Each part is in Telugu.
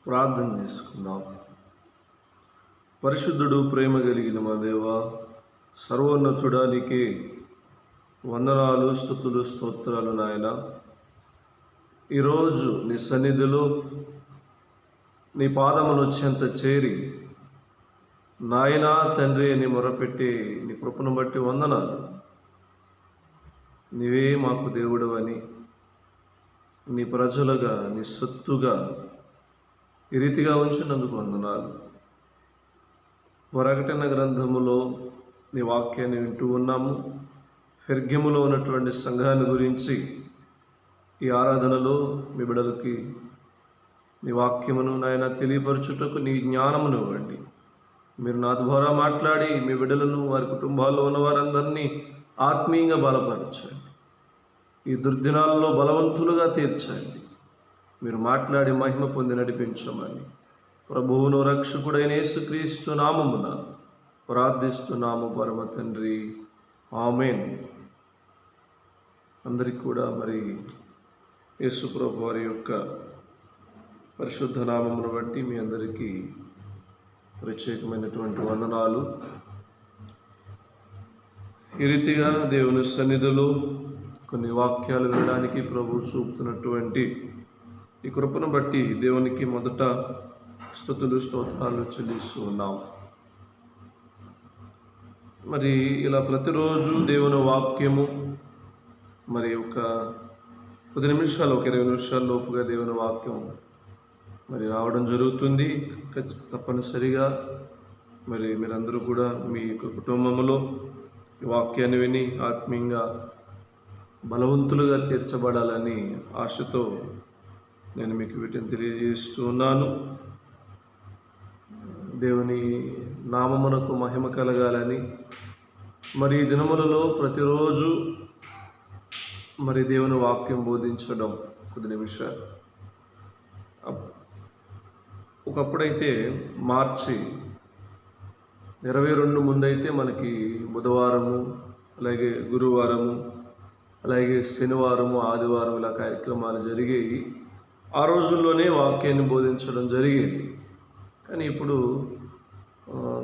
ప్రార్థన చేసుకుందాం. పరిశుద్ధుడు, ప్రేమ కలిగిన మా దేవ, సర్వోన్నతుడా, నీకే వందనాలు, స్తుతులు, స్తోత్రాలు నాయన. ఈరోజు నీ సన్నిధిలో నీ పాదములు వచ్చేంత చేరి నాయనా తండ్రి అని మొరపెట్టి నీ కృపను బట్టి వందనాలు. నీవే మాకు దేవుడు అని, నీ ప్రజలుగా, నీ సొత్తుగా ఈ రీతిగా ఉంచినందుకు వందనాలు. ప్రకటన గ్రంథములో నీ వాక్యాన్ని వింటూ ఉన్నాము. పెర్గములో ఉన్నటువంటి సంఘాన్ని గురించి ఈ ఆరాధనలో మీ బిడ్డలకి నీ వాక్యమును నాయన తెలియపరచుటకు నీ జ్ఞానమును ఇవ్వండి. మీరు నా ద్వారా మాట్లాడి మీ బిడ్డలను, వారి కుటుంబాల్లో ఉన్న వారందరినీ ఆత్మీయంగా బలపరచండి. ఈ దుర్దినాల్లో బలవంతులుగా తీర్చండి. మీరు మాట్లాడి మహిమ పొంది నడిపించమని ప్రభువును రక్షకుడైన యేసుక్రీస్తు నామమున ప్రార్థిస్తున్నాము పరమ తండ్రి, ఆమేన్. అందరికీ కూడా మరి యేసు ప్రభు వారి యొక్క పరిశుద్ధ నామమును బట్టి మీ అందరికీ ప్రత్యేకమైనటువంటి వందనాలు. ఈ రీతిగా దేవుని సన్నిధిలో కొన్ని వాక్యాలు వినడానికి ప్రభు చూపుతున్నటువంటి ఈ కృపను బట్టి దేవునికి మొదట స్తుతులు, స్తోత్రాలు చెల్లిస్తూ ఉన్నాం. మరి ఇలా ప్రతిరోజు దేవుని వాక్యము మరి ఒక 10 నిమిషాలు, ఒక 20 నిమిషాల లోపుగా దేవుని వాక్యం మరి రావడం జరుగుతుంది. తప్పనిసరిగా మరి మీరందరూ కూడా మీ యొక్క కుటుంబంలో ఈ వాక్యాన్ని విని ఆత్మీయంగా బలవంతులుగా తీర్చబడాలని ఆశతో నేను మీకు వీటిని తెలియజేస్తూ ఉన్నాను. దేవుని నామమునకు మహిమ కలగాలని మరి ఈ దినములలో ప్రతిరోజు మరి దేవుని వాక్యం బోధించడం 10 నిమిషాలు. ఒకప్పుడైతే మార్చి 22 ముందైతే మనకి బుధవారము, అలాగే గురువారము, అలాగే శనివారము, ఆదివారం ఇలా కార్యక్రమాలు జరిగేవి. ఆ రోజుల్లోనే వాక్యాన్ని బోధించడం జరిగేది. కానీ ఇప్పుడు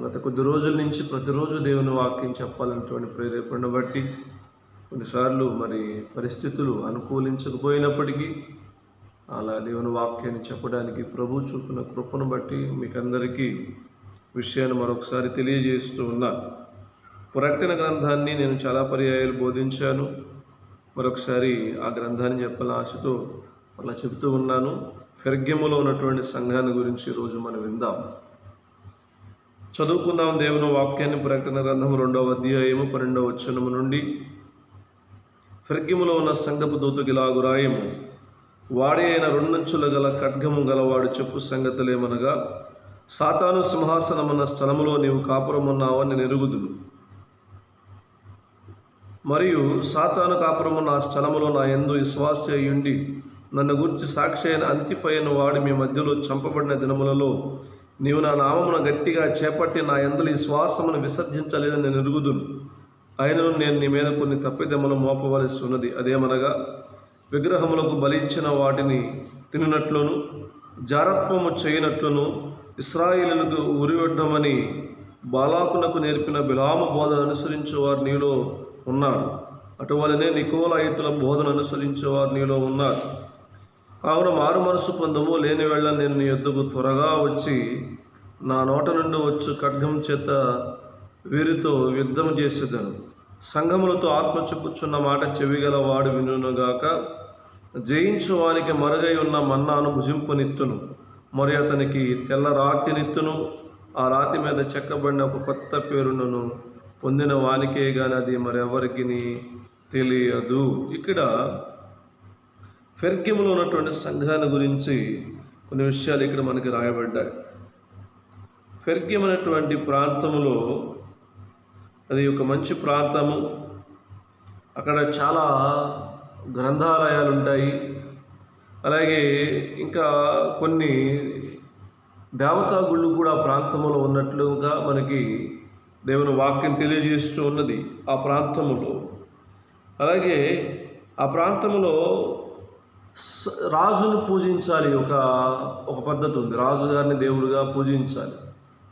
గత కొద్ది రోజుల నుంచి ప్రతిరోజు దేవుని వాక్యం చెప్పాలన్నటువంటి ప్రేరేపణను బట్టి కొన్నిసార్లు మరి పరిస్థితులు అనుకూలించకపోయినప్పటికీ అలా దేవుని వాక్యాన్ని చెప్పడానికి ప్రభు చూపిన కృపను బట్టి మీకు అందరికీ విషయాన్ని మరొకసారి తెలియజేస్తూ ఉన్నా. ప్రకటన గ్రంథాన్ని నేను చాలా పర్యాయాలు బోధించాను. మరొకసారి ఆ గ్రంథాన్ని చెప్పాలని ఆశతో అలా చెబుతూ ఉన్నాను. పెర్గములో ఉన్నటువంటి సంఘాన్ని గురించి ఈరోజు మనం విందాం, చదువుకుందాం దేవుని వాక్యాన్ని. ప్రకటన గ్రంథం 2వ అధ్యాయము 12వ వచనము నుండి. పెర్గములో ఉన్న సంఘపు దూతకు ఇలాగు రాయము: వాడే అయిన 2 అంచుల గల ఖడ్గము గలవాడు చెప్పు సంగతులేమనగా, సాతాను సింహాసనమున్న స్థలములో నీవు కాపురమున్నావని నేను ఎరుగుదును. మరియు సాతాను కాపురమున్న ఆ స్థలములో నా యందు విశ్వాసి అయ్యుండి నన్ను గూర్చి సాక్షి అయిన అంతిఫై అయిన వాడు మీ మధ్యలో చంపబడిన దినములలో నీవు నా నామమును గట్టిగా చేపట్టి నా యందు విశ్వాసమును విసర్జించలేదని నేను ఎరుగుదును. అయినను నేను నీ మీద కొన్ని తప్పిదములు మోపవలసి ఉన్నది. అదేమనగా, విగ్రహములకు బలిచ్చిన వాటిని తినినట్లును, జారత్వము చేయనట్లును, ఇశ్రాయేలులకు ఉరివడ్డమని బాలాకునకు నేర్పిన బిలాము బోధన అనుసరించేవారు నీలో ఉన్నారు. అటువలనే నికోలాయితుల బోధన అనుసరించేవారు నీలో ఉన్నారు. కావున మారు మనసు పొందము, లేని వేళ నేను నీ యొద్దకు త్వరగా వచ్చి నా నోట నుండి వచ్చు ఖడ్గం చేత వీరితో యుద్ధం చేసేదను. సంఘములతో ఆత్మ చెప్పుచున్న మాట చెవిగల వాడు వినుగాక. జయించు వానికి మరుగై ఉన్న మన్నాను భుజింపనిత్తును, మరి అతనికి తెల్ల రాతినిత్తును. ఆ రాతి మీద చెక్కబడిన ఒక కొత్త పేరును పొందిన వానికే కానీ అది మరెవరికి తెలియదు. ఇక్కడ పెర్గములో ఉన్నటువంటి సంఘాన్ని గురించి కొన్ని విషయాలు ఇక్కడ మనకి రాయబడ్డాయి. పెర్గము అనేటువంటి ప్రాంతములో అది ఒక మంచి ప్రాంతము. అక్కడ చాలా గ్రంథాలయాలు ఉంటాయి. అలాగే ఇంకా కొన్ని దేవతా గుళ్ళు కూడా ప్రాంతంలో ఉన్నట్లుగా మనకి దేవుని వాక్యం తెలియజేస్తూ ఉన్నది ఆ ప్రాంతములో. అలాగే ఆ ప్రాంతంలో రాజును పూజించాలి. ఒక పద్ధతి ఉంది, రాజుగారిని దేవుడుగా పూజించాలి.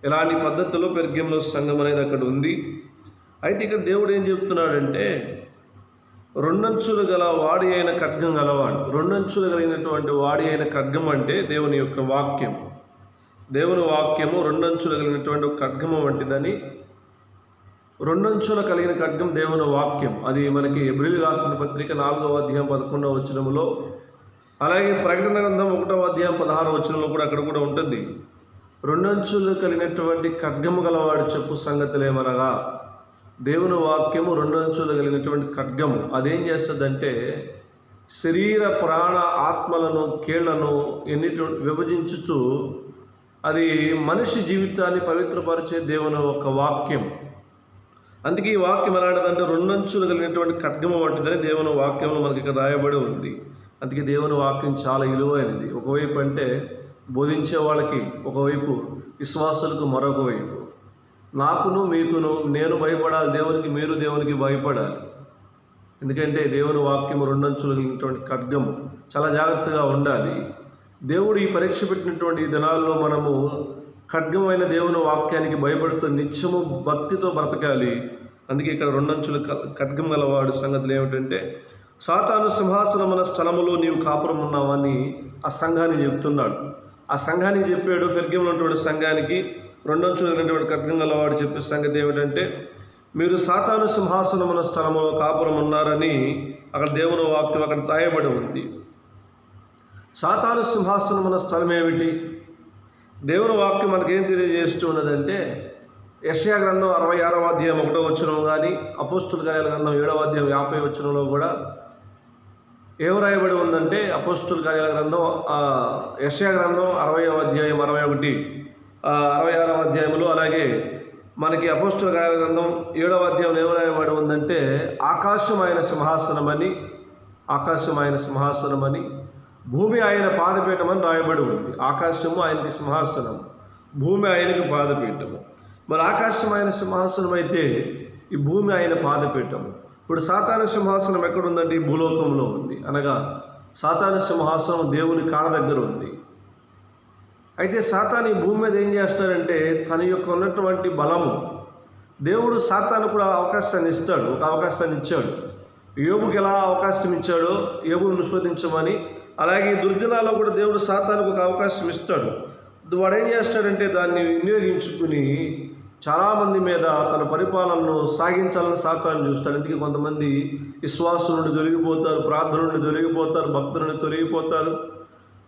ఇలాంటి పద్ధతిలో పెర్గెములో సంఘం అనేది అక్కడ ఉంది. అయితే ఇక్కడ దేవుడు ఏం చెప్తున్నాడంటే, రెండంచులు గల వాడి అయిన ఖడ్గం గలవాడు. రెండంచులు కలిగినటువంటి వాడి అయిన ఖడ్గం అంటే దేవుని యొక్క వాక్యం. దేవుని వాక్యము రెండంచులు కలిగినటువంటి ఒక ఖడ్గము వంటిదని. రెండంచుల కలిగిన ఖడ్గం దేవుని వాక్యం. అది మనకి హెబ్రీయులకు రాసిన పత్రిక 4వ అధ్యాయం 11వ వచనములో, అలాగే ప్రకటన గ్రంథం 1వ అధ్యాయం 16వ వచనంలో కూడా అక్కడ కూడా ఉంటుంది. రెండంచులు కలిగినటువంటి ఖడ్గము గలవాడు చెప్పు సంగతులేమనగా, దేవుని వాక్యము రెండంచులు కలిగినటువంటి ఖడ్గము. అదేం చేస్తుందంటే శరీర ప్రాణ ఆత్మలను కీళ్లను విభజించుతూ అది మనిషి జీవితాన్ని పవిత్రపరిచే దేవుని ఒక వాక్యం. అందుకే ఈ వాక్యం ఎలాంటిదంటే రెండంచులు కలిగినటువంటి ఖడ్గము వంటిదని దేవుని వాక్యంలో మనకి ఇక్కడ రాయబడి ఉంది. అందుకే దేవుని వాక్యం చాలా విలువైనది. ఒకవైపు అంటే బోధించే వాళ్ళకి ఒకవైపు, విశ్వాసులకు మరొక వైపు. నాకును మీకును నేను భయపడాలి దేవునికి, మీరు దేవునికి భయపడాలి. ఎందుకంటే దేవుని వాక్యము రెండంచులు కలిగినటువంటి ఖడ్గము. చాలా జాగ్రత్తగా ఉండాలి. దేవుడు ఈ పరీక్ష పెట్టినటువంటి ఈ దినాల్లో మనము ఖడ్గమైన దేవుని వాక్యానికి భయపడుతూ నిత్యము భక్తితో బ్రతకాలి. అందుకే ఇక్కడ రెండంచుల ఖడ్గం గలవాడు సంగతులు ఏమిటంటే, సాతాను సింహాసనమున స్థలములో నీవు కాపురం ఉన్నావని ఆ సంఘానికి చెప్తున్నాడు. ఆ సంఘానికి చెప్పాడు, పెర్గెములో ఉన్నటువంటి సంఘానికి రెండంచులు కలిగినటువంటి ఖడ్గం గలవాడు చెప్పే సంగతి ఏమిటంటే, మీరు సాతాను సింహాసనమున స్థలములో కాపురం ఉన్నారని అక్కడ దేవుని వాక్యం అక్కడ రాయబడి ఉంది. సాతాను సింహాసనమున స్థలం ఏమిటి? దేవుని వాక్యం మనకేం తెలియజేస్తూ ఉన్నదంటే, యెషయా గ్రంథం 66వ అధ్యాయం 1వ వచనం కానీ, అపోస్తుల కార్యాల గ్రంథం 7వ అధ్యాయం 50వ వచనంలో కూడా ఏం రాయబడి ఉందంటే, అపోస్తుల కార్యాల గ్రంథం యెషయా గ్రంథం 60వ అధ్యాయం 61, 66వ అధ్యాయంలో, అలాగే మనకి అపోస్తుల కార్యాల గ్రంథం 7వ అధ్యాయంలో ఏం రాయబడి ఉందంటే, ఆకాశం ఆయన సింహాసనమని భూమి ఆయన పాదపీఠమని రాయబడి ఉంది. ఆకాశము ఆయనకి సింహాసనం, భూమి ఆయనకి పాదపీఠము. మరి ఆకాశం ఆయన సింహాసనం అయితే ఈ భూమి ఆయన పాదపీఠము. ఇప్పుడు సాతాను సింహాసనం ఎక్కడుందంటే ఈ భూలోకంలో ఉంది. అనగా సాతాను సింహాసనం దేవుని కాళ్ళ దగ్గర ఉంది. అయితే సాతాను ఈ భూమి మీద ఏం చేస్తాడంటే, తన యొక్క ఉన్నటువంటి బలము, దేవుడు సాతాను కూడా అవకాశాన్ని ఇస్తాడు. ఒక అవకాశాన్ని ఇచ్చాడు. యోబుకి ఎలా అవకాశం ఇచ్చాడో యోబును శోధించమని, అలాగే దుర్దినాల్లో కూడా దేవుడు సాతానుకు ఒక అవకాశం ఇస్తాడు. వాడు ఏం చేస్తాడంటే దాన్ని వినియోగించుకుని చాలామంది మీద తన పరిపాలనను సాగించాలని సాతాను చూస్తాడు. అందుకే కొంతమంది విశ్వాసం నుండి తొలగిపోతారు, ప్రార్థన నుండి తొలగిపోతారు, భక్తుల నుండి తొలగిపోతారు,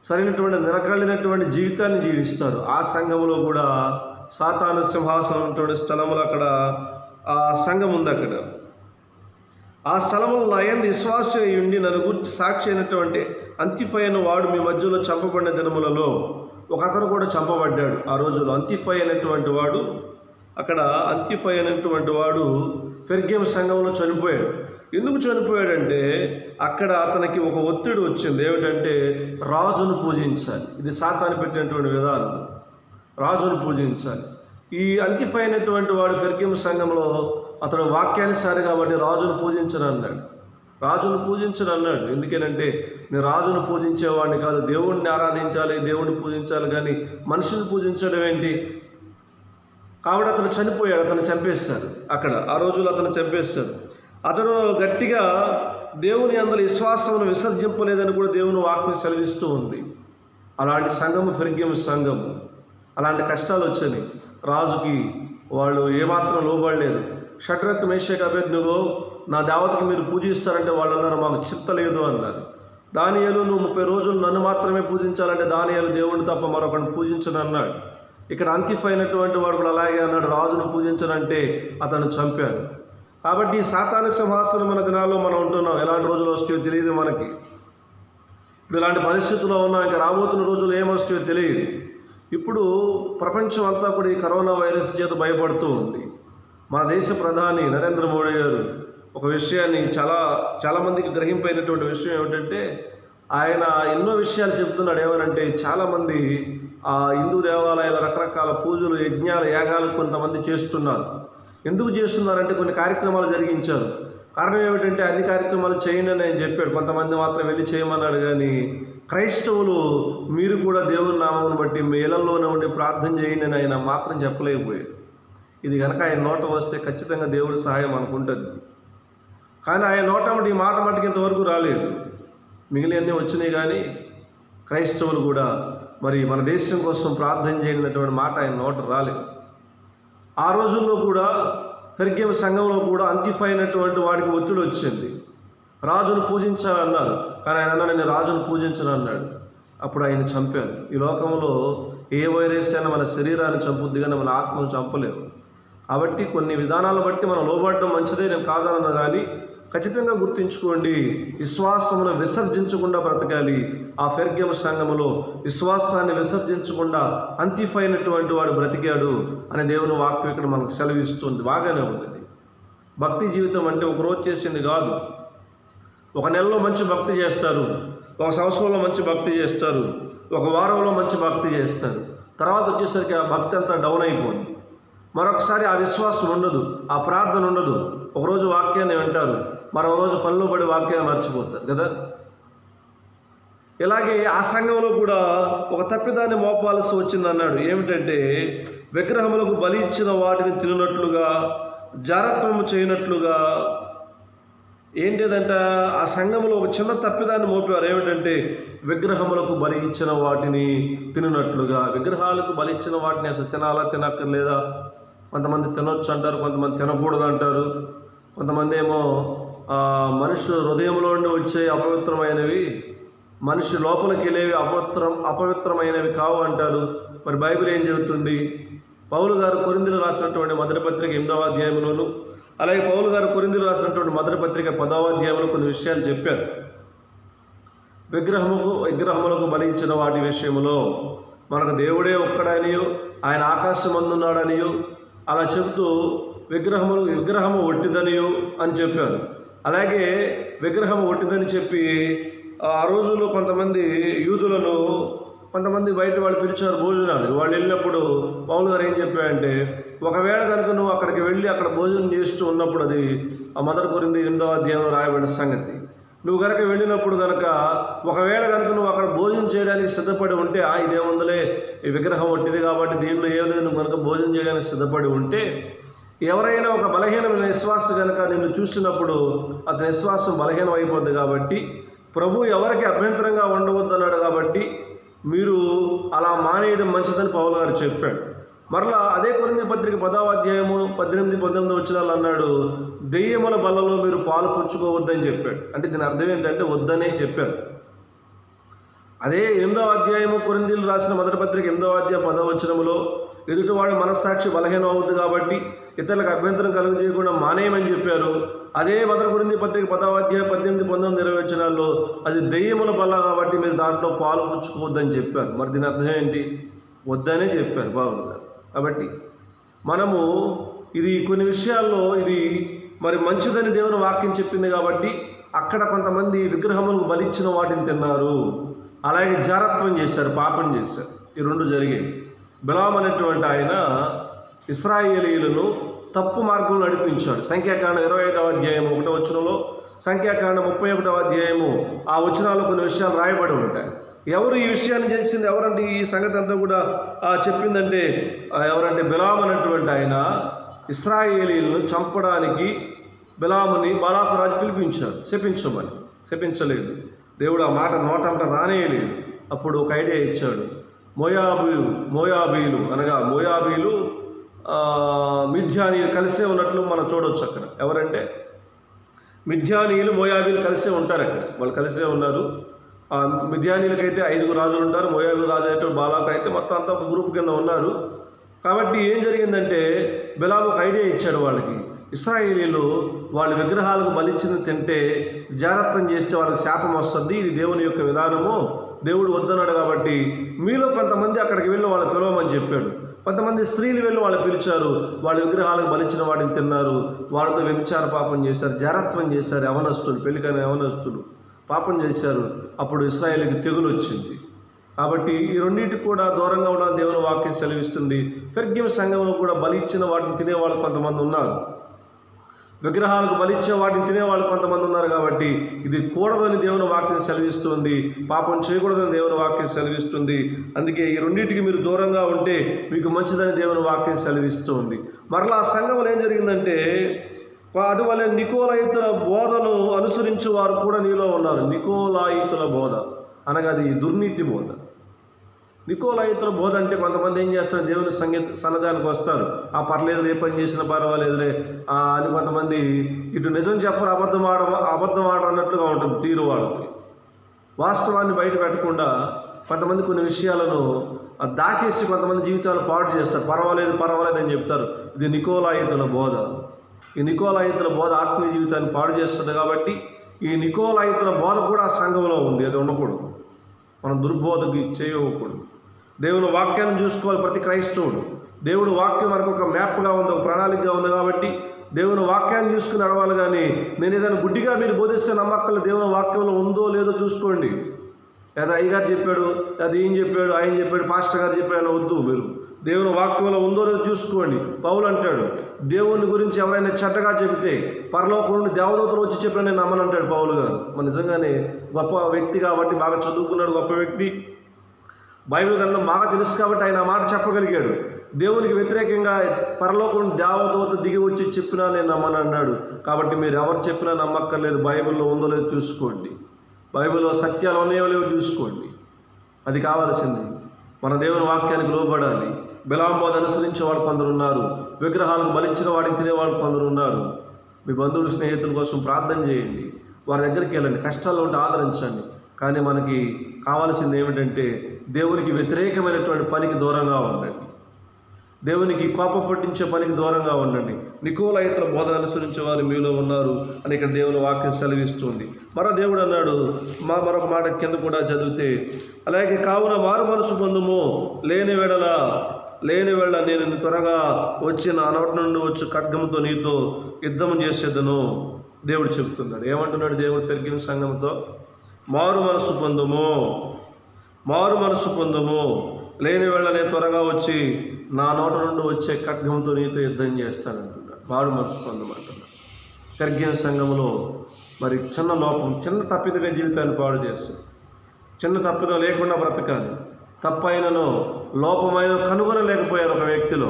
సరైనటువంటి నిరకళ్ళినటువంటి జీవితాన్ని జీవిస్తారు. ఆ సంఘంలో కూడా సాతాను సింహాసనం ఉన్నటువంటి స్థలంలో అక్కడ ఆ సంఘం ఉంది. అక్కడ ఆ స్థలంలో నా యందు విశ్వాసం ఉండి నన్ను గురించి సాక్షి అయినటువంటి అంతిఫై అనే వాడు మీ మధ్యలో చంపబడిన దినములలో ఒక అతను కూడా చంపబడ్డాడు. ఆ రోజుల్లో అంతిఫై అనేటువంటి వాడు పెర్గెము సంఘంలో చనిపోయాడు. ఎందుకు చనిపోయాడంటే అక్కడ అతనికి ఒక ఒత్తిడి వచ్చింది. ఏమిటంటే రాజును పూజించాలి. ఇది సాతాను పెట్టినటువంటి విధానం, రాజును పూజించాలి. ఈ అంతిఫై అయినటువంటి వాడు పెర్గెము సంఘంలో అతడు వాక్యానుసారి కాబట్టి రాజును పూజించను అన్నాడు. ఎందుకేనంటే నేను రాజును పూజించేవాడిని కాదు, దేవుణ్ణి ఆరాధించాలి, దేవుణ్ణి పూజించాలి, కానీ మనుషుని పూజించడం ఏంటి? కాబట్టి అతను చనిపోయాడు. అతను చంపేశారు. అక్కడ ఆ రోజుల్లో అతను చంపేశారు. అతను గట్టిగా దేవుని అందులో విశ్వాసమును విసర్జింపలేదని కూడా దేవుని వాక్యం సెలవిస్తూ ఉంది. అలాంటి సంఘము పెర్గెము సంఘము. అలాంటి కష్టాలు వచ్చాయి రాజుకి. వాళ్ళు ఏమాత్రం లోబడలేదు. షడ్రక్ మేషక్ అబేద్నెగో నా దేవతకి మీరు పూజిస్తారంటే వాళ్ళు అన్నారు మాకు చిత్తలేదు అన్నారు. దానియేలు నువ్వు 30 రోజులు నన్ను మాత్రమే పూజించాలంటే దానియేలు దేవుడిని తప్ప మరొకరిని పూజించను అన్నాడు. ఇక్కడ అంతిఫై అయినటువంటి వాడు కూడా అలాగే అన్నాడు, రాజును పూజించనంటే అతను చంపారు. కాబట్టి ఈ సాతాను సింహాసనం మన దినాల్లో మనం ఉంటున్నాం. ఎలాంటి రోజులు వస్తాయో తెలియదు మనకి. ఇప్పుడు ఇలాంటి పరిస్థితుల్లో ఉన్నాం. ఇంకా రాబోతున్న రోజులు ఏమొస్తాయో తెలియదు. ఇప్పుడు ప్రపంచం అంతా కూడా ఈ కరోనా వైరస్ చేత భయపడుతూ ఉంది. మన దేశ ప్రధాని నరేంద్ర మోడీ గారు ఒక విషయాన్ని చాలామందికి గ్రహింపైనటువంటి విషయం ఏమిటంటే, ఆయన ఎన్నో విషయాలు చెప్తున్నాడు. ఏమనంటే చాలామంది హిందూ దేవాలయాల రకరకాల పూజలు, యజ్ఞాలు, యాగాలు కొంతమంది చేస్తున్నారు. ఎందుకు చేస్తున్నారంటే కొన్ని కార్యక్రమాలు జరిగించారు. కారణం ఏమిటంటే అన్ని కార్యక్రమాలు చేయండి అని ఆయన చెప్పాడు, కొంతమంది మాత్రం వెళ్ళి చేయమన్నాడు. కానీ క్రైస్తవులు మీరు కూడా దేవుని నామమును బట్టి మీ ఇళ్లలోనే ఉండి ప్రార్థన చేయండి అని ఆయన మాత్రం చెప్పలేకపోయాడు. ఇది కనుక ఆయన నోట వస్తే ఖచ్చితంగా దేవుడి సహాయం అనుకుంటుంది. కానీ ఆయన నోట ఈ మాట మట్టుకు ఇంతవరకు రాలేదు. మిగిలినన్నీ వచ్చినాయి, కానీ క్రైస్తవులు కూడా మరి మన దేశం కోసం ప్రార్థన చేయనటువంటి మాట ఆయన నోట రాలేదు. ఆ రోజుల్లో కూడా పెర్గేమ సంఘంలో కూడా అంతిఫై అయినటువంటి వాడికి ఒత్తిడి వచ్చింది. రాజును పూజించాలన్నారు, కానీ ఆయన అన్నాడు నేను రాజును పూజించను అన్నాడు. అప్పుడు ఆయన చంపారు. ఈ లోకంలో ఏ వైరస్ అయినా మన శరీరాన్ని చంపుద్ది, కానీ మన ఆత్మను చంపలేము. కాబట్టి కొన్ని విధానాలను బట్టి మనం లోబడడం మంచిదే, నేను కాదన్నా. కానీ ఖచ్చితంగా గుర్తుంచుకోండి, విశ్వాసమును విసర్జించకుండా బ్రతకాలి. ఆ పెర్గేమ సంఘములో విశ్వాసాన్ని విసర్జించకుండా అంతిఫై అయినటువంటి వాడు బ్రతికాడు అనే దేవుని వాక్యం ఇక్కడ మనకు సెలవిస్తుంది. బాగానే ఉన్నది. భక్తి జీవితం అంటే ఒకరోజు చేసింది కాదు. ఒక నెలలో మంచి భక్తి చేస్తారు, ఒక సంవత్సరంలో మంచి భక్తి చేస్తారు, ఒక వారంలో మంచి భక్తి చేస్తారు. తర్వాత వచ్చేసరికి ఆ భక్తి అంతా డౌన్ అయిపోద్ది. మరొకసారి ఆ విశ్వాసం ఉండదు, ఆ ప్రార్థన ఉండదు. ఒకరోజు వాక్యాన్ని వింటారు, మరో రోజు పనిలో పడి వాక్యాన్ని మర్చిపోతారు కదా. ఇలాగే ఆ సంఘంలో కూడా ఒక తప్పిదాన్ని మోపాల్సి వచ్చింది అన్నాడు. ఏమిటంటే విగ్రహములకు బలి ఇచ్చిన వాటిని తినట్లుగా, జారత్వము చేయనట్లుగా. ఏంటిదంట, ఆ సంఘంలో ఒక చిన్న తప్పిదాన్ని మోపేవారు. ఏమిటంటే విగ్రహములకు బలి ఇచ్చిన వాటిని తినట్లుగా. విగ్రహాలకు బలి ఇచ్చిన వాటిని అసలు తినాలా తినక్కర్లేదా? కొంతమంది తినొచ్చు అంటారు, కొంతమంది తినకూడదు అంటారు. కొంతమంది ఏమో మనిషి హృదయంలో నుండి వచ్చే అపవిత్రమైనవి, మనిషి లోపలికి వెళ్ళేవి అపవిత్రమైనవి కావు అంటారు. మరి బైబిల్ ఏం చెబుతుంది? పౌలు గారు కొరింథీయులకు రాసినటువంటి మొదటి పత్రిక 8వ అధ్యాయంలోను, అలాగే పౌలు గారు కొరింథీయులకు రాసినటువంటి మొదటి పత్రిక 10వ అధ్యాయంలో కొన్ని విషయాలు చెప్పారు. విగ్రహములకు బలి ఇచ్చిన వాటి విషయంలో మనకు దేవుడే ఒక్కడనియో, ఆయన ఆకాశమందున్నాడనియో అలా చెబుతూ విగ్రహము ఒట్టిదనియో అని చెప్పారు. అలాగే విగ్రహం ఒట్టిదని చెప్పి ఆ రోజుల్లో కొంతమంది యూదులను కొంతమంది బయట వాళ్ళు పిలిచారు భోజనాలు. వాళ్ళు వెళ్ళినప్పుడు పౌలు గారు ఏం చెప్పారంటే, ఒకవేళ కనుక నువ్వు అక్కడికి వెళ్ళి అక్కడ భోజనం చేస్తూ ఉన్నప్పుడు, అది ఆ మొదటి కొరింథీ 8వ అధ్యాయంలో రాయబడిన సంగతి, నువ్వు కనుక వెళ్ళినప్పుడు కనుక ఒకవేళ కనుక నువ్వు అక్కడ భోజనం చేయడానికి సిద్ధపడి ఉంటే, ఇదేముందలే ఈ విగ్రహం ఒట్టిది కాబట్టి దీంట్లో ఏదో నువ్వు కనుక భోజనం చేయడానికి సిద్ధపడి ఉంటే, ఎవరైనా ఒక బలహీనమైన విశ్వాసం కనుక నిన్ను చూసినప్పుడు అతని విశ్వాసం బలహీనం అయిపోద్ది. కాబట్టి ప్రభు ఎవరికి అభ్యంతరంగా ఉండవద్దన్నాడు. కాబట్టి మీరు అలా మానేయడం మంచిదని పౌలు గారు చెప్పాడు. మరలా అదే కొరింథీ పత్రిక 10వ అధ్యాయము 18-19 వచనాలు అన్నాడు, దెయ్యముల బలలో మీరు పాలు పుచ్చుకోవద్దని చెప్పాడు. అంటే దీని అర్థం ఏంటంటే వద్దనే చెప్పారు. అదే 8వ అధ్యాయము కొరింథీయులకు రాసిన మొదటి పత్రిక 8వ అధ్యాయం 10వ వచనములో ఎదుటివాడి మనస్సాక్షి బలహీనం అవుద్ది కాబట్టి ఇతరులకు అభ్యంతరం కలుగజేయకుండా మానేయమని చెప్పారు. అదే మొదటి కొరింథీ పత్రిక 10వ అధ్యాయం 18-19-20 వచనాల్లో అది దెయ్యముల బల్ల కాబట్టి మీరు దాంట్లో పాలు పుచ్చుకోవద్దని చెప్పారు. మరి దీని అర్థం ఏంటి? వద్దనే చెప్పారు పౌలు గారు. కాబట్టి మనము ఇది కొన్ని విషయాల్లో ఇది మరి మంచిదని దేవుని వాక్యం చెప్పింది. కాబట్టి అక్కడ కొంతమంది విగ్రహములకు బలిచ్చిన వాటిని తిన్నారు, అలాగే జారత్వం చేశారు, పాపం చేశారు. ఈ రెండు జరిగాయి. బిలాము అనేటువంటి ఆయన ఇశ్రాయేలీయులను తప్పు మార్గంలో నడిపించాడు. సంఖ్యాకాండం 25వ అధ్యాయం 1వ వచనంలో, సంఖ్యాకాండం 31వ అధ్యాయము ఆ వచనాల్లో కొన్ని విషయాలు రాయబడి ఉంటాయి. ఎవరు ఈ విషయాన్ని చేసింది? ఎవరంటే ఈ సంగతి అంతా కూడా చెప్పిందంటే ఎవరంటే బిలాము అనేటువంటి ఆయన ఇశ్రాయేలీయులను చంపడానికి బిలాముని బాలాకు రాజు పిలిపించాడు శపించమని. శపించలేదు. దేవుడు ఆ మాట నోటంట రానేయలేదు. అప్పుడు ఒక ఐడియా ఇచ్చాడు. మోయాబీలు అనగా మిథ్యానీయులు కలిసే ఉన్నట్లు మనం చూడవచ్చు అక్కడ. ఎవరంటే మిథ్యానీయులు మోయాబీలు కలిసే ఉంటారు అక్కడ. వాళ్ళు కలిసే ఉన్నారు. మిథ్యానీయులకైతే 5 రాజులు ఉంటారు. మోయాబీ రాజు అయితే బాలాకు అయితే మొత్తం అంతా ఒక గ్రూప్ కింద ఉన్నారు. కాబట్టి ఏం జరిగిందంటే బిలాము ఒక ఐడియా ఇచ్చాడు వాళ్ళకి. ఇశ్రాయేలీలు వాళ్ళ విగ్రహాలకు బలిచ్చిన తింటే జాగ్రత్తం చేస్తే వాళ్ళకి శాపం వస్తుంది, ఇది దేవుని యొక్క విధానము, దేవుడు వద్దన్నాడు. కాబట్టి మీలో కొంతమంది అక్కడికి వెళ్ళి వాళ్ళని పిలవమని చెప్పాడు. కొంతమంది స్త్రీలు వెళ్ళి వాళ్ళు పిలిచారు. వాళ్ళ విగ్రహాలకు బలిచ్చిన వాటిని తిన్నారు, వాళ్ళతో వ్యభిచార పాపం చేశారు, జారత్వం చేశారు. యవనస్తులు, పెళ్లికైన యవనస్తులు పాపం చేశారు. అప్పుడు ఇశ్రాయేలుకి తెగులు వచ్చింది. కాబట్టి ఈ రెండింటికి కూడా దూరంగా ఉండాలని దేవుని వాక్యం సెలవిస్తుంది. పెర్గేమ సంఘంలో కూడా బలి ఇచ్చిన వాటిని తినేవాళ్ళు కొంతమంది ఉన్నారు. విగ్రహాలకు బలిచ్చే వాటిని తినేవాళ్ళు కొంతమంది ఉన్నారు. కాబట్టి ఇది కూడదని దేవుని వాక్యం సెలవిస్తుంది, పాపం చేయకూడదని దేవుని వాక్యం సెలవిస్తుంది. అందుకే ఈ రెండింటికి మీరు దూరంగా ఉంటే మీకు మంచిదని దేవుని వాక్యం సెలవిస్తుంది. మరలా ఆ సంఘంలో ఏం జరిగిందంటే, అటువలే నికోలాయితుల బోధను అనుసరించే వారు కూడా నీలో ఉన్నారు. నికోలాయితుల బోధ అనగా అది దుర్నీతి బోధ. నికోలాయితుల బోధ అంటే కొంతమంది ఏం చేస్తారు, దేవుని సన్నిధానికి వస్తారు, పర్లేదులే, ఏ పని చేసినా పర్వాలేదులే అని కొంతమంది ఇటు నిజం చెప్పరు, అబద్ధం ఆడరు అన్నట్లుగా ఉంటుంది తీరు వాళ్ళకి. వాస్తవాన్ని బయట పెట్టకుండా కొంతమంది కొన్ని విషయాలను దాచేసి కొంతమంది జీవితాలు పాడు చేస్తారు. పర్వాలేదు అని చెప్తారు. ఇది నికోలాయితుల బోధ. ఈ నికోలాయితుల బోధ ఆత్మీయ జీవితాన్ని పాడు చేస్తుంది. కాబట్టి ఈ నికోలాయితుల బోధ కూడా ఆ సంఘంలో ఉంది. అది ఉండకూడదు. మనం దుర్బోధకు చేయకూడదు. దేవుని వాక్యాన్ని చూసుకోవాలి ప్రతి క్రైస్తవుడు. దేవుడు వాక్యం మనకు ఒక మ్యాప్గా ఉంది, ఒక ప్రణాళికగా ఉంది. కాబట్టి దేవుని వాక్యాన్ని చూసుకుని నడవాలి. కానీ నేను ఏదైనా గుడ్డిగా మీరు బోధిస్తే నమ్మక్కలు దేవుని వాక్యంలో ఉందో లేదో చూసుకోండి. లేదా అయ్యగారు చెప్పాడు, అది ఏం చెప్పాడు, ఆయన చెప్పాడు, పాస్టర్ గారు చెప్పాడు అని వద్దు. మీరు దేవుని వాక్యంలో ఉందో లేదో చూసుకోండి. పౌలు అంటాడు, దేవుని గురించి ఎవరైనా చెడ్డగా చెబితే పరలోకం నుండి దేవదూతలు వచ్చి చెప్పిన నేను నమ్మనంటాడు పౌలు గారు. మరి నిజంగానే గొప్ప వ్యక్తి కాబట్టి, బాగా చదువుకున్నాడు, గొప్ప వ్యక్తి, బైబిల్ గ్రంథం బాగా తెలుసు కాబట్టి ఆయన ఆ మాట చెప్పగలిగాడు. దేవునికి వ్యతిరేకంగా పరలోకం దేవదూత దిగి వచ్చి చెప్పినా నేను నమ్మనన్నాడు. కాబట్టి మీరు ఎవరు చెప్పినా నమ్మక్కర్లేదు. బైబిల్లో ఉందో లేదో చూసుకోండి. బైబిల్లో సత్యాలు ఉన్నాయో లేవో చూసుకోండి. అది కావాల్సింది. మన దేవుని వాక్యానికి లోబడాలి. బిలాంబోధ అనుసరించే వాళ్ళు కొందరు ఉన్నారు. విగ్రహాలకు బలిచ్చిన వాడిని తినేవాళ్ళు కొందరు ఉన్నారు. మీ బంధువులు స్నేహితుల కోసం ప్రార్థన చేయండి. వారి దగ్గరికి వెళ్ళండి. కష్టాల్లో ఉంటే ఆదరించండి. కానీ మనకి కావాల్సింది ఏమిటంటే దేవునికి వ్యతిరేకమైనటువంటి పనికి దూరంగా ఉండండి. దేవునికి కోపం పట్టించే పనికి దూరంగా ఉండండి. నికోలాయితుల బోధన అనుసరించే వారు మీలో ఉన్నారు అని ఇక్కడ దేవుని వాక్యం సెలవిస్తుంది. మరో దేవుడు అన్నాడు, మరొక మాట కింద కూడా చదివితే, అలాగే కావున మారు మనసు పొందుము, లేని వేళ నేను త్వరగా వచ్చి నా నోటి నుండి వచ్చి ఖడ్గంతో నీతో యుద్ధం చేసేదను దేవుడు చెబుతున్నాడు. ఏమంటున్నాడు దేవుడు ఫెర్గిం సంఘంతో? మారు మనసు పొందుము, లేని వేళ నేను త్వరగా వచ్చి నా నోట నుండి వచ్చే ఖడ్గంతో నీతో యుద్ధం చేస్తానంటున్నాడు. మారు మనసు పొందమంటున్నాడు. ఫెర్గిం సంఘంలో మరి చిన్న లోపం, చిన్న తప్పిదమే జీవితాన్ని పాడు చేస్తుంది. చిన్న తప్పిదం లేకుండా బ్రతకాలి. తప్పైనను లోపమైన కనుగొనలేకపోయారు. ఒక వ్యక్తిలో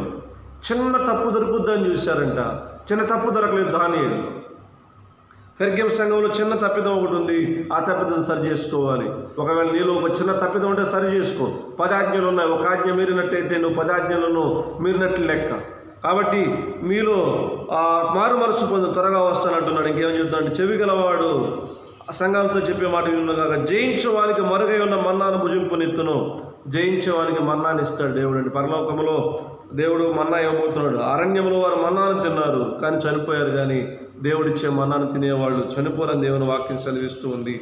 చిన్న తప్పు దొరుకుద్దని చూశారంట. చిన్న తప్పు దొరకలేదు దానియేలు. ఫెర్గిం సంఘంలో చిన్న తప్పిదం ఒకటి ఉంది. ఆ తప్పిదం సరి చేసుకోవాలి. ఒకవేళ నీలో ఒక చిన్న తప్పిదం ఉంటే సరి చేసుకో. 10 ఆజ్ఞలు ఉన్నాయి. ఒక ఆజ్ఞ మీరినట్టయితే నువ్వు 10 ఆజ్ఞలను మీరినట్లు లెక్క. కాబట్టి మీలో మారు మనసు పొంది త్వరగా వస్తానంటున్నాడు. ఇంకేం చెప్తున్నాడు? చెవి గలవాడు సంఘాలతో చెప్పే మాట వినగా జయించేవానికి మరుగై ఉన్న మన్నాను భుజింపునిత్తును. జయించేవానికి మన్నాను ఇస్తాడు దేవుడు అండి. పరలోకంలో దేవుడు మన్నా ఇవ్వబోతున్నాడు. అరణ్యంలో వారు మన్నాను తిన్నారు కానీ చనిపోయారు. కానీ దేవుడిచ్చే మన్నాను తినేవాళ్ళు చనిపోరని దేవుని వాక్యం సెలవిస్తూ ఉంది.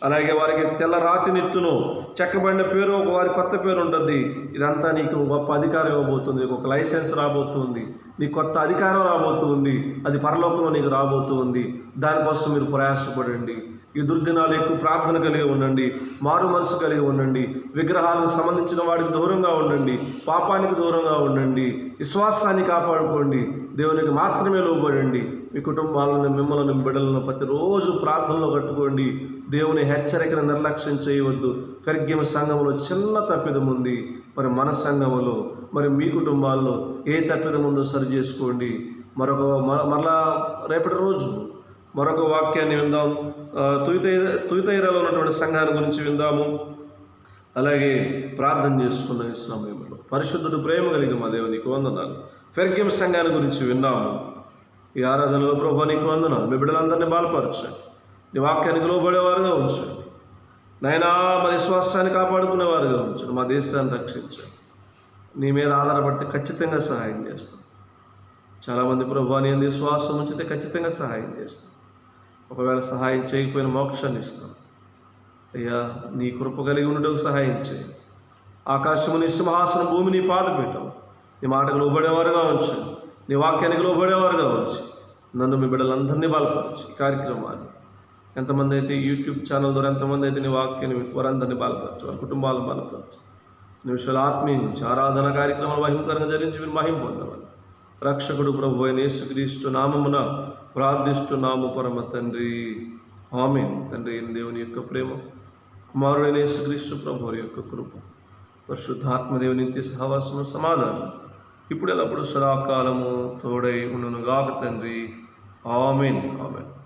అలాగే వారికి తెల్ల రాతినిత్తును, చెక్కబడిన పేరు, ఒక వారి కొత్త పేరు ఉంటుంది. ఇదంతా నీకు గొప్ప అధికారం ఇవ్వబోతుంది. నీకు ఒక లైసెన్స్ రాబోతుంది. నీకు కొత్త అధికారం రాబోతుంది. అది పరలోకంలో నీకు రాబోతుంది. దానికోసం మీరు ప్రయాసపడండి. ఈ దుర్దినాలు ఎక్కువ ప్రార్థన కలిగి ఉండండి. మారు మనసు కలిగి ఉండండి. విగ్రహాలకు సంబంధించిన వాడికి దూరంగా ఉండండి. పాపానికి దూరంగా ఉండండి. విశ్వాసాన్ని కాపాడుకోండి. దేవునికి మాత్రమే లోబడండి. మీ కుటుంబాలను, మిమ్మల్ని, బిడ్డలను ప్రతిరోజు ప్రార్థనలో కట్టుకోండి. దేవుని హెచ్చరికను నిర్లక్ష్యం చేయవద్దు. ఫెర్గిం సంఘంలో చిన్న తప్పిదం ఉంది. మరి మన సంఘంలో, మరి మీ కుటుంబాల్లో ఏ తప్పిదం ఉందో సరి చేసుకోండి. మరలా రేపటి రోజు మరొక వాక్యాన్ని విందాం. తుయితైరాలో ఉన్నటువంటి సంఘాన్ని గురించి విందాము. అలాగే ప్రార్థన చేసుకుందాం. ఈ సమయంలో పరిశుద్ధుడు, ప్రేమ కలిగిన మా దేవునికి వందనాలు. ఫెర్గిం సంఘాన్ని గురించి విన్నాము. ఈ ఆరాధనలో ప్రభువా నీకు వందనాలు. మీ బిడ్డలందరినీ బలపరచండి. నీ వాక్యానికి లోబడేవారుగా ఉంచండి నాయనా. మరి విశ్వాసాన్ని కాపాడుకునేవారుగా ఉంచండి. మా దేశాన్ని రక్షించండి. నీ మీద ఆధారపడితే ఖచ్చితంగా సహాయం చేస్తాం. చాలామంది ప్రభువా నీ అందు విశ్వాసం ఉంచితే ఖచ్చితంగా సహాయం చేస్తాం. ఒకవేళ సహాయం చేయకపోయిన మోక్షాన్ని ఇస్తాం. అయ్యా నీ కృప కలిగి ఉండటకు సహాయం చేయి. ఆకాశము నీ సింహాసనం, భూమి నీ పాదపీఠం. నీ మాటకు లోబడేవారుగా ఉంచండి. నీ వాక్యానికి లోబడేవారుగా ఉంచి నన్ను, మీ బిడ్డలందరినీ బలపరచు. ఈ కార్యక్రమాన్ని ఎంతమంది అయితే యూట్యూబ్ ఛానల్ ద్వారా ఎంతమంది అయితే నీ వాక్యాన్ని వారందరినీ బలపరచు. వారి కుటుంబాలను బలపరచు. నీ విషయాలు ఆత్మీయ నుంచి ఆరాధన కార్యక్రమాలు మహిమకరంగా జరిగించి మీరు మహిమ పొందవాలి. రక్షకుడు ప్రభు అయిన యేసుక్రీస్తు నామమున ప్రార్థిస్తున్నాము పరమ తండ్రి, ఆమేన్. తండ్రి అయిన దేవుని యొక్క ప్రేమ, కుమారుడైన యేసుక్రీస్తు ప్రభువు యొక్క కృప, పరిశుద్ధాత్మ దేవుని నిత్య సహవాసము, సమాధానం ఇప్పుడు ఎల్లప్పుడు సదాకాలము తోడై ఉండునుగాక తండ్రి. ఆమేన్. ఆమేన్.